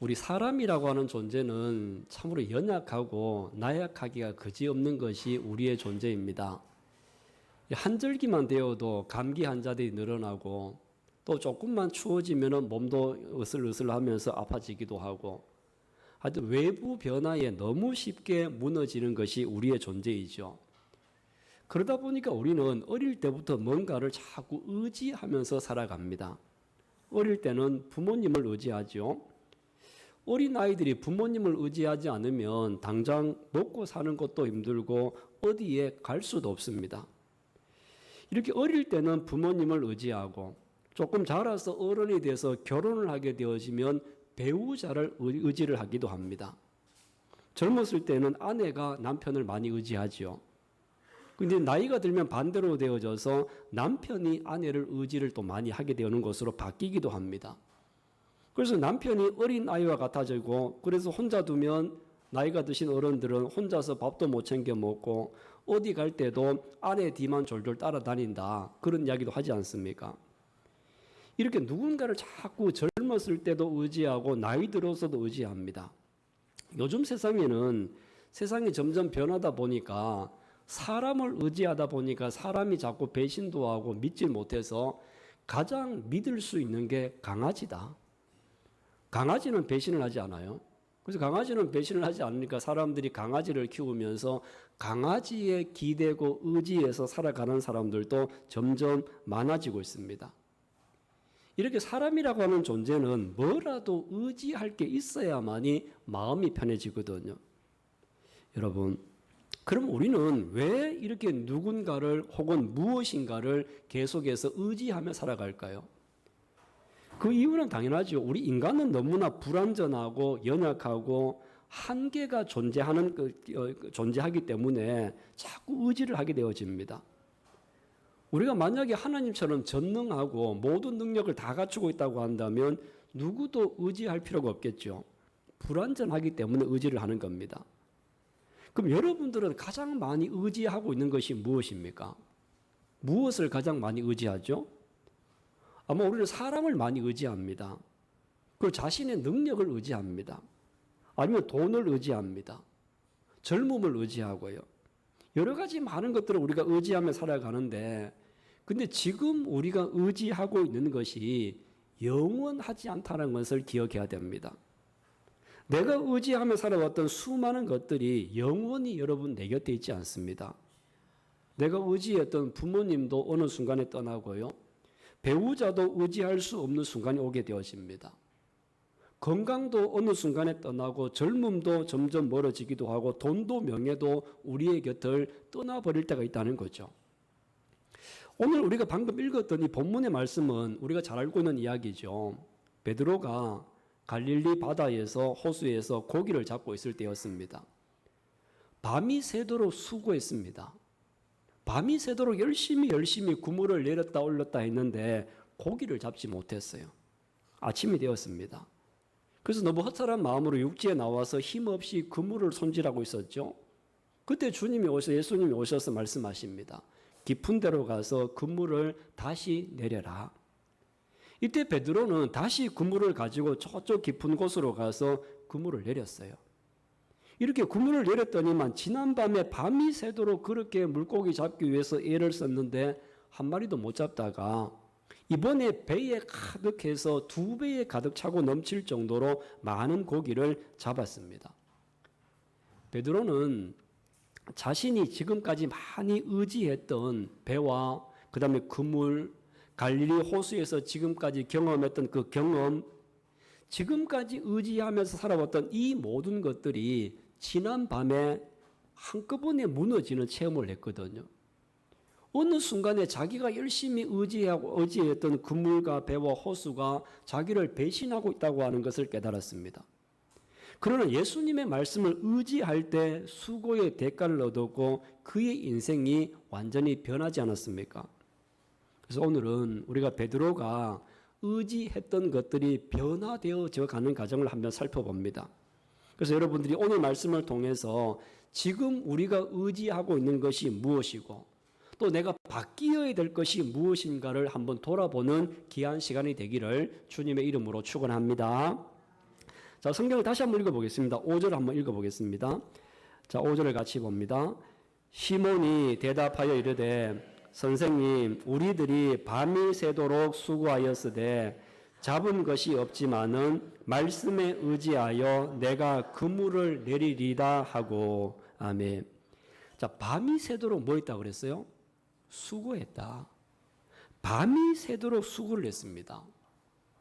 우리 사람이라고 하는 존재는 참으로 연약하고 나약하기가 그지없는 것이 우리의 존재입니다. 한 절기만 되어도 감기 환자들이 늘어나고 또 조금만 추워지면 몸도 으슬으슬하면서 아파지기도 하고 하여튼 외부 변화에 너무 쉽게 무너지는 것이 우리의 존재이죠. 그러다 보니까 우리는 어릴 때부터 뭔가를 자꾸 의지하면서 살아갑니다. 어릴 때는 부모님을 의지하죠. 어린 아이들이 부모님을 의지하지 않으면 당장 먹고 사는 것도 힘들고 어디에 갈 수도 없습니다. 이렇게 어릴 때는 부모님을 의지하고 조금 자라서 어른이 돼서 결혼을 하게 되어지면 배우자를 의지를 하기도 합니다. 젊었을 때는 아내가 남편을 많이 의지하지요. 근데 나이가 들면 반대로 되어져서 남편이 아내를 의지를 또 많이 하게 되는 것으로 바뀌기도 합니다. 그래서 남편이 어린 아이와 같아지고 그래서 혼자 두면 나이가 드신 어른들은 혼자서 밥도 못 챙겨 먹고 어디 갈 때도 아내 뒤만 졸졸 따라다닌다. 그런 이야기도 하지 않습니까? 이렇게 누군가를 자꾸 젊었을 때도 의지하고 나이 들어서도 의지합니다. 요즘 세상에는 세상이 점점 변하다 보니까 사람을 의지하다 보니까 사람이 자꾸 배신도 하고 믿지 못해서 가장 믿을 수 있는 게 강아지다. 강아지는 배신을 하지 않아요. 그래서 강아지는 배신을 하지 않으니까 사람들이 강아지를 키우면서 강아지에 기대고 의지해서 살아가는 사람들도 점점 많아지고 있습니다. 이렇게 사람이라고 하는 존재는 뭐라도 의지할 게 있어야만이 마음이 편해지거든요. 여러분, 그럼 우리는 왜 이렇게 누군가를 혹은 무엇인가를 계속해서 의지하며 살아갈까요? 그 이유는 당연하죠. 우리 인간은 너무나 불완전하고 연약하고 한계가 존재하기 때문에 자꾸 의지를 하게 되어집니다. 우리가 만약에 하나님처럼 전능하고 모든 능력을 다 갖추고 있다고 한다면 누구도 의지할 필요가 없겠죠. 불완전하기 때문에 의지를 하는 겁니다. 그럼 여러분들은 가장 많이 의지하고 있는 것이 무엇입니까? 무엇을 가장 많이 의지하죠? 아마 우리는 사람을 많이 의지합니다. 그리고 자신의 능력을 의지합니다. 아니면 돈을 의지합니다. 젊음을 의지하고요. 여러 가지 많은 것들을 우리가 의지하며 살아가는데 근데 지금 우리가 의지하고 있는 것이 영원하지 않다는 것을 기억해야 됩니다. 내가 의지하며 살아왔던 수많은 것들이 영원히 여러분 내 곁에 있지 않습니다. 내가 의지했던 부모님도 어느 순간에 떠나고요. 배우자도 의지할 수 없는 순간이 오게 되어집니다. 건강도 어느 순간에 떠나고 젊음도 점점 멀어지기도 하고 돈도 명예도 우리의 곁을 떠나버릴 때가 있다는 거죠. 오늘 우리가 방금 읽었던 이 본문의 말씀은 우리가 잘 알고 있는 이야기죠. 베드로가 갈릴리 바다에서 호수에서 고기를 잡고 있을 때였습니다. 밤이 새도록 수고했습니다. 밤이 새도록 열심히 그물을 내렸다 올렸다 했는데 고기를 잡지 못했어요. 아침이 되었습니다. 그래서 너무 허탈한 마음으로 육지에 나와서 힘없이 그물을 손질하고 있었죠. 그때 예수님이 오셔서 말씀하십니다. 깊은 데로 가서 그물을 다시 내려라. 이때 베드로는 다시 그물을 가지고 저쪽 깊은 곳으로 가서 그물을 내렸어요. 이렇게 그물을 내렸더니만 지난밤에 밤이 새도록 그렇게 물고기 잡기 위해서 애를 썼는데 한 마리도 못 잡다가 이번에 배에 가득해서 2배에 가득 차고 넘칠 정도로 많은 고기를 잡았습니다. 베드로는 자신이 지금까지 많이 의지했던 배와 그 다음에 그물, 갈릴리 호수에서 지금까지 경험했던 그 경험, 지금까지 의지하면서 살아왔던 이 모든 것들이 지난 밤에 한꺼번에 무너지는 체험을 했거든요. 어느 순간에 자기가 열심히 의지했던 그물과 배와 호수가 자기를 배신하고 있다고 하는 것을 깨달았습니다. 그러나 예수님의 말씀을 의지할 때 수고의 대가를 얻었고 그의 인생이 완전히 변하지 않았습니까? 그래서 오늘은 우리가 베드로가 의지했던 것들이 변화되어져 가는 과정을 한번 살펴봅니다. 그래서 여러분들이 오늘 말씀을 통해서 지금 우리가 의지하고 있는 것이 무엇이고 또 내가 바뀌어야 될 것이 무엇인가를 한번 돌아보는 귀한 시간이 되기를 주님의 이름으로 축원합니다. 자, 성경을 다시 한번 읽어보겠습니다. 5절 한번 읽어보겠습니다. 자, 5절을 같이 봅니다. 시몬이 대답하여 이르되 선생님, 우리들이 밤이 새도록 수고하였으되 잡은 것이 없지만은 말씀에 의지하여 내가 그물을 내리리다 하고. 아멘. 자, 밤이 새도록 뭐 했다고 그랬어요? 수고했다. 밤이 새도록 수고를 했습니다.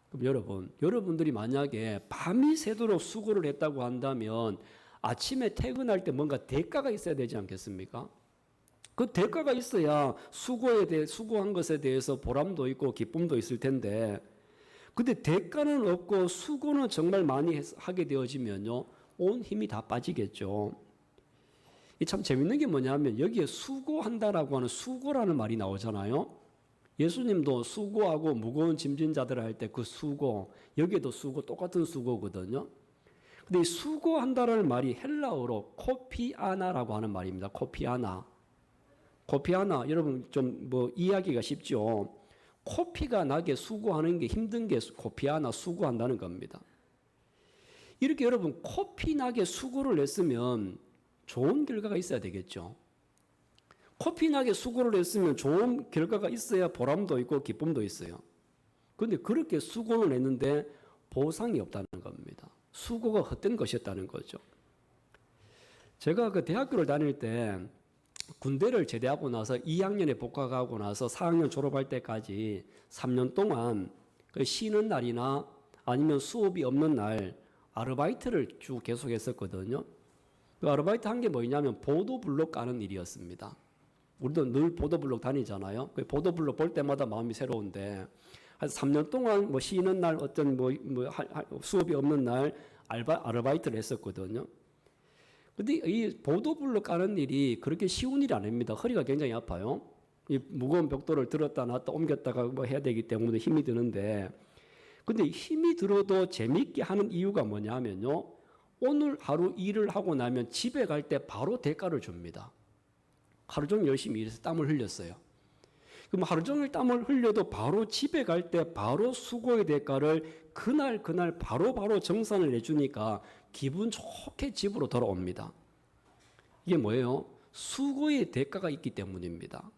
그럼 여러분들이 만약에 밤이 새도록 수고를 했다고 한다면 아침에 퇴근할 때 뭔가 대가가 있어야 되지 않겠습니까? 그 대가가 있어야 수고한 것에 대해서 보람도 있고 기쁨도 있을 텐데, 근데 대가는 없고 수고는 정말 많이 하게 되어지면요, 온 힘이 다 빠지겠죠. 이 참 재밌는 게 뭐냐면 여기에 수고한다라고 하는 수고라는 말이 나오잖아요. 예수님도 수고하고 무거운 짐진 자들 할 때 그 수고, 여기에도 수고, 똑같은 수고거든요. 근데 이 수고한다라는 말이 헬라어로 코피아나라고 하는 말입니다. 코피아나, 여러분 좀 뭐 이해하기가 쉽죠. 코피가 나게 수고하는 게 힘든 게 코피아나, 수고한다는 겁니다. 이렇게 여러분 코피 나게 수고를 했으면 좋은 결과가 있어야 되겠죠. 코피 나게 수고를 했으면 좋은 결과가 있어야 보람도 있고 기쁨도 있어요. 그런데 그렇게 수고를 했는데 보상이 없다는 겁니다. 수고가 헛된 것이었다는 거죠. 제가 그 대학교를 다닐 때 군대를 제대하고 나서 2학년에 복학하고 나서 4학년 졸업할 때까지 3년 동안 그 쉬는 날이나 아니면 수업이 없는 날 아르바이트를 쭉 계속 했었거든요. 그 아르바이트 한 게 뭐냐면 보도블록 까는 일이었습니다. 우리도 늘 보도블록 다니잖아요. 그 보도블록 볼 때마다 마음이 새로운데 한 3년 동안 뭐 쉬는 날 어떤 수업이 없는 날 아르바이트를 했었거든요. 근데 이 보도블록 까는 일이 그렇게 쉬운 일이 아닙니다. 허리가 굉장히 아파요. 이 무거운 벽돌을 들었다 놨다 옮겼다가 뭐 해야 되기 때문에 힘이 드는데, 근데 힘이 들어도 재미있게 하는 이유가 뭐냐면요, 오늘 하루 일을 하고 나면 집에 갈 때 바로 대가를 줍니다. 하루 종일 열심히 일해서 땀을 흘렸어요. 그럼 하루 종일 땀을 흘려도 바로 집에 갈 때 바로 수고의 대가를 그날 바로 정산을 해주니까 기분 좋게 집으로 돌아옵니다. 이게 뭐예요? 수고의 대가가 있기 때문입니다.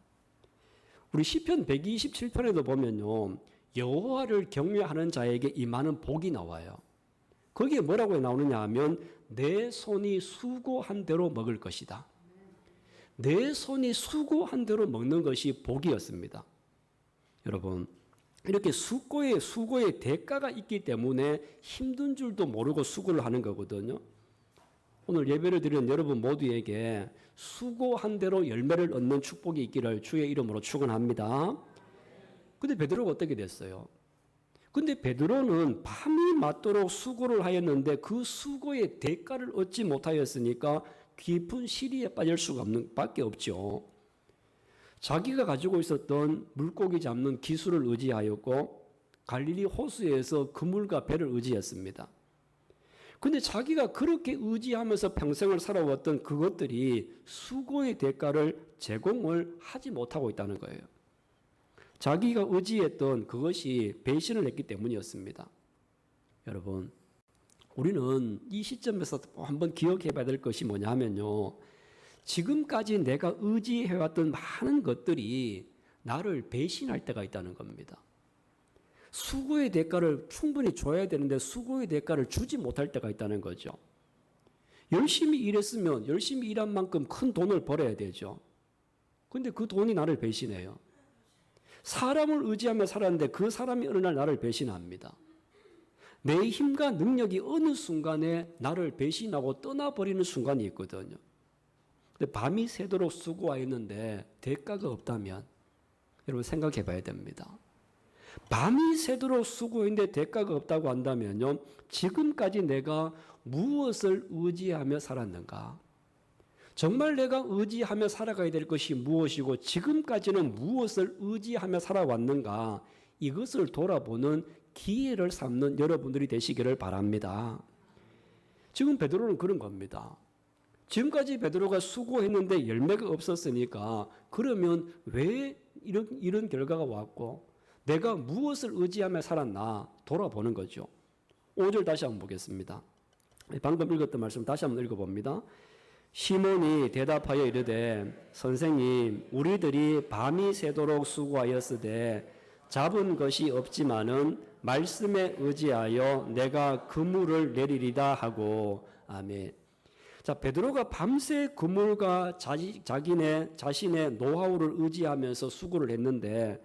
우리 시편 127편에도 보면요, 여호와를 경외하는 자에게 임하는 복이 나와요. 거기에 뭐라고 나오느냐 하면 내 손이 수고한 대로 먹을 것이다. 내 손이 수고한 대로 먹는 것이 복이었습니다. 여러분, 이렇게 수고의 대가가 있기 때문에 힘든 줄도 모르고 수고를 하는 거거든요. 오늘 예배를 드리는 여러분 모두에게 수고한 대로 열매를 얻는 축복이 있기를 주의 이름으로 축원합니다. 근데 베드로가 어떻게 됐어요? 근데 베드로는 밤이 맞도록 수고를 하였는데 그 수고의 대가를 얻지 못하였으니까 깊은 시리에 빠질 수가 밖에 없죠. 자기가 가지고 있었던 물고기 잡는 기술을 의지하였고 갈릴리 호수에서 그물과 배를 의지했습니다. 근데 자기가 그렇게 의지하면서 평생을 살아왔던 그것들이 수고의 대가를 제공을 하지 못하고 있다는 거예요. 자기가 의지했던 그것이 배신을 했기 때문이었습니다. 여러분, 우리는 이 시점에서 한번 기억해 봐야 될 것이 뭐냐 하면요, 지금까지 내가 의지해왔던 많은 것들이 나를 배신할 때가 있다는 겁니다. 수고의 대가를 충분히 줘야 되는데 수고의 대가를 주지 못할 때가 있다는 거죠. 열심히 일했으면 열심히 일한 만큼 큰 돈을 벌어야 되죠. 근데 그 돈이 나를 배신해요. 사람을 의지하며 살았는데 그 사람이 어느 날 나를 배신합니다. 내 힘과 능력이 어느 순간에 나를 배신하고 떠나버리는 순간이 있거든요. 근데 밤이 새도록 수고하였는데 대가가 없다면 여러분 생각해 봐야 됩니다. 밤이 새도록 수고했는데 대가가 없다고 한다면요, 지금까지 내가 무엇을 의지하며 살았는가? 정말 내가 의지하며 살아가야 될 것이 무엇이고 지금까지는 무엇을 의지하며 살아왔는가? 이것을 돌아보는 기회를 삼는 여러분들이 되시기를 바랍니다. 지금 베드로는 그런 겁니다. 지금까지 베드로가 수고했는데 열매가 없었으니까 그러면 왜 이런 결과가 왔고 내가 무엇을 의지하며 살았나 돌아보는 거죠. 5절 다시 한번 보겠습니다. 방금 읽었던 말씀 다시 한번 읽어봅니다. 시몬이 대답하여 이르되 선생님 우리들이 밤이 새도록 수고하였으되 잡은 것이 없지만은 말씀에 의지하여 내가 그물을 내리리다 하고. 아멘. 자, 베드로가 밤새 그물과 자신의 노하우를 의지하면서 수고를 했는데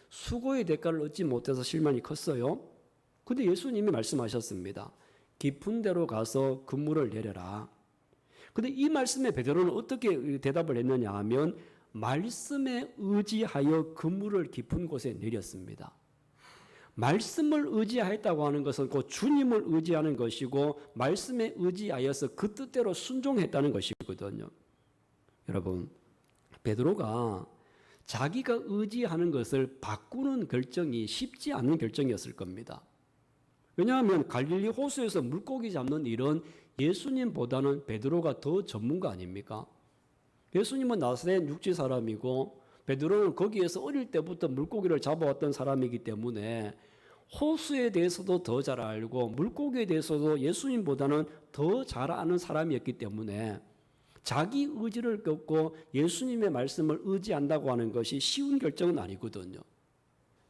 수고의 대가를 얻지 못해서 실망이 컸어요. 근데 예수님이 말씀하셨습니다. 깊은 데로 가서 그물을 내려라. 근데 이 말씀에 베드로는 어떻게 대답을 했느냐 하면 말씀에 의지하여 그물을 깊은 곳에 내렸습니다. 말씀을 의지하였다고 하는 것은 곧 주님을 의지하는 것이고 말씀에 의지하여서 그 뜻대로 순종했다는 것이거든요. 여러분, 베드로가 자기가 의지하는 것을 바꾸는 결정이 쉽지 않은 결정이었을 겁니다. 왜냐하면 갈릴리 호수에서 물고기 잡는 일은 예수님보다는 베드로가 더 전문가 아닙니까? 예수님은 나사렛 육지 사람이고 베드로는 거기에서 어릴 때부터 물고기를 잡아왔던 사람이기 때문에 호수에 대해서도 더 잘 알고 물고기에 대해서도 예수님보다는 더 잘 아는 사람이었기 때문에 자기 의지를 꺾고 예수님의 말씀을 의지한다고 하는 것이 쉬운 결정은 아니거든요.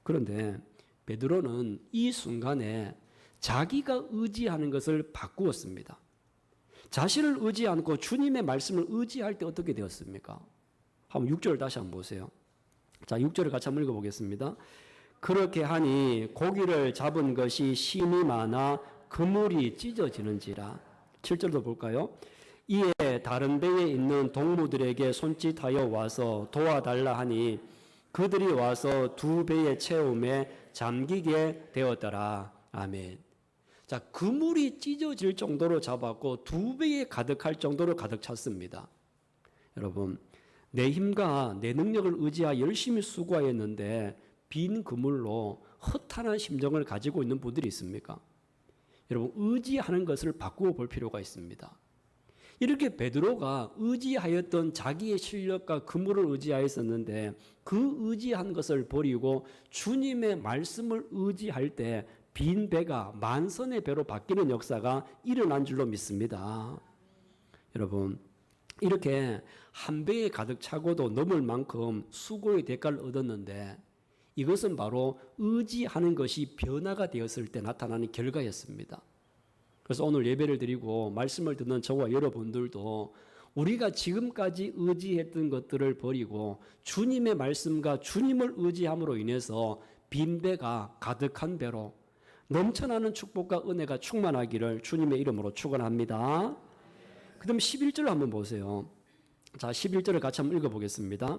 그런데 베드로는 이 순간에 자기가 의지하는 것을 바꾸었습니다. 자신을 의지 않고 주님의 말씀을 의지할 때 어떻게 되었습니까? 한번 6절 다시 한번 보세요. 자, 6절을 같이 한번 읽어보겠습니다. 그렇게 하니 고기를 잡은 것이 심이 많아 그물이 찢어지는지라. 7절도 볼까요? 이에 다른 배에 있는 동무들에게 손짓하여 와서 도와달라 하니 그들이 와서 두 배의 채움에 잠기게 되었더라. 아멘. 자, 그물이 찢어질 정도로 잡았고 두 배에 가득할 정도로 가득 찼습니다. 여러분, 내 힘과 내 능력을 의지하여 열심히 수고하였는데 빈 그물로 허탄한 심정을 가지고 있는 분들이 있습니까? 여러분, 의지하는 것을 바꾸어 볼 필요가 있습니다. 이렇게 베드로가 의지하였던 자기의 실력과 그물을 의지하였었는데 그 의지한 것을 버리고 주님의 말씀을 의지할 때 빈 배가 만선의 배로 바뀌는 역사가 일어난 줄로 믿습니다. 여러분, 이렇게 한 배에 가득 차고도 넘을 만큼 수고의 대가를 얻었는데 이것은 바로 의지하는 것이 변화가 되었을 때 나타나는 결과였습니다. 그래서 오늘 예배를 드리고 말씀을 듣는 저와 여러분들도 우리가 지금까지 의지했던 것들을 버리고 주님의 말씀과 주님을 의지함으로 인해서 빈 배가 가득한 배로 넘쳐나는 축복과 은혜가 충만하기를 주님의 이름으로 축원합니다. 그다음 11절 한번 보세요. 자, 11절을 같이 한번 읽어보겠습니다.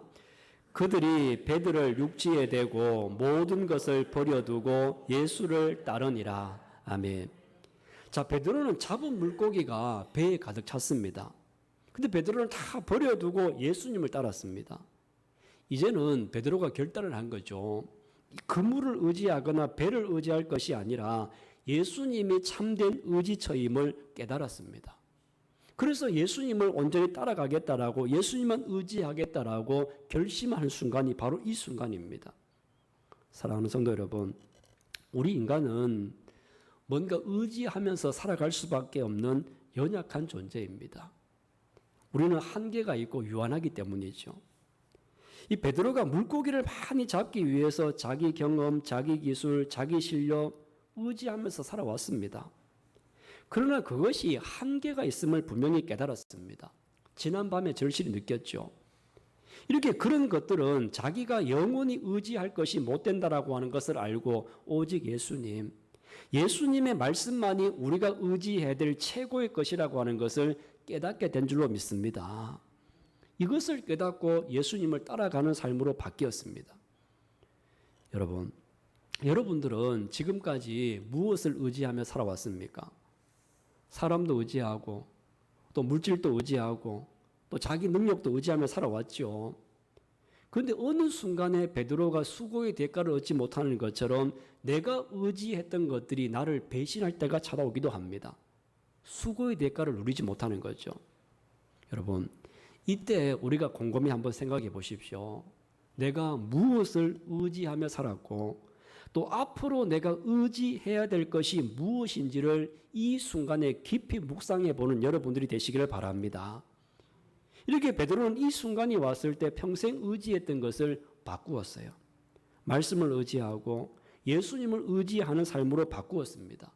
그들이 배들을 육지에 대고 모든 것을 버려두고 예수를 따르니라. 아멘. 자, 베드로는 잡은 물고기가 배에 가득 찼습니다. 근데 베드로는 다 버려두고 예수님을 따랐습니다. 이제는 베드로가 결단을 한 거죠. 그물을 의지하거나 배를 의지할 것이 아니라 예수님이 참된 의지처임을 깨달았습니다. 그래서 예수님을 온전히 따라가겠다라고 예수님만 의지하겠다라고 결심하는 순간이 바로 이 순간입니다. 사랑하는 성도 여러분, 우리 인간은 뭔가 의지하면서 살아갈 수밖에 없는 연약한 존재입니다. 우리는 한계가 있고 유한하기 때문이죠. 이 베드로가 물고기를 많이 잡기 위해서 자기 경험, 자기 기술, 자기 실력 의지하면서 살아왔습니다. 그러나 그것이 한계가 있음을 분명히 깨달았습니다. 지난밤에 절실히 느꼈죠. 이렇게 그런 것들은 자기가 영원히 의지할 것이 못 된다라고 하는 것을 알고 오직 예수님의 말씀만이 우리가 의지해야 될 최고의 것이라고 하는 것을 깨닫게 된 줄로 믿습니다. 이것을 깨닫고 예수님을 따라가는 삶으로 바뀌었습니다. 여러분들은 지금까지 무엇을 의지하며 살아왔습니까? 사람도 의지하고 또 물질도 의지하고 또 자기 능력도 의지하며 살아왔죠. 그런데 어느 순간에 베드로가 수고의 대가를 얻지 못하는 것처럼 내가 의지했던 것들이 나를 배신할 때가 찾아오기도 합니다. 수고의 대가를 누리지 못하는 거죠. 여러분, 이때 우리가 곰곰이 한번 생각해 보십시오. 내가 무엇을 의지하며 살았고 또 앞으로 내가 의지해야 될 것이 무엇인지를 이 순간에 깊이 묵상해 보는 여러분들이 되시기를 바랍니다. 이렇게 베드로는 이 순간이 왔을 때 평생 의지했던 것을 바꾸었어요. 말씀을 의지하고 예수님을 의지하는 삶으로 바꾸었습니다.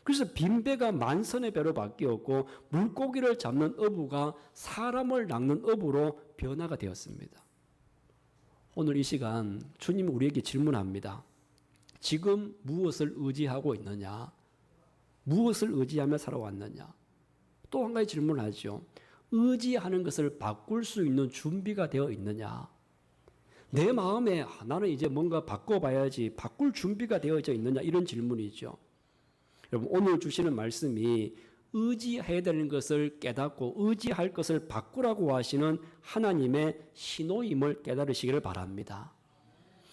그래서 빈배가 만선의 배로 바뀌었고 물고기를 잡는 어부가 사람을 낚는 어부로 변화가 되었습니다. 오늘 이 시간 주님이 우리에게 질문합니다. 지금 무엇을 의지하고 있느냐? 무엇을 의지하며 살아왔느냐? 또 한 가지 질문을 하죠. 의지하는 것을 바꿀 수 있는 준비가 되어 있느냐? 내 마음에 나는 이제 뭔가 바꿔봐야지, 바꿀 준비가 되어져 있느냐? 이런 질문이죠. 여러분, 오늘 주시는 말씀이 의지해야 되는 것을 깨닫고 의지할 것을 바꾸라고 하시는 하나님의 신호임을 깨달으시기를 바랍니다.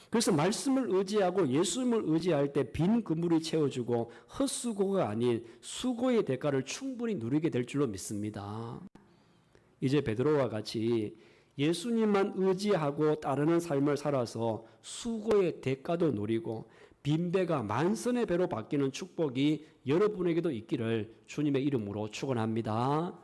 그래서 말씀을 의지하고 예수님을 의지할 때 빈 그물이 채워주고 헛수고가 아닌 수고의 대가를 충분히 누리게 될 줄로 믿습니다. 이제 베드로와 같이 예수님만 의지하고 따르는 삶을 살아서 수고의 대가도 누리고 빈배가 만선의 배로 바뀌는 축복이 여러분에게도 있기를 주님의 이름으로 축원합니다.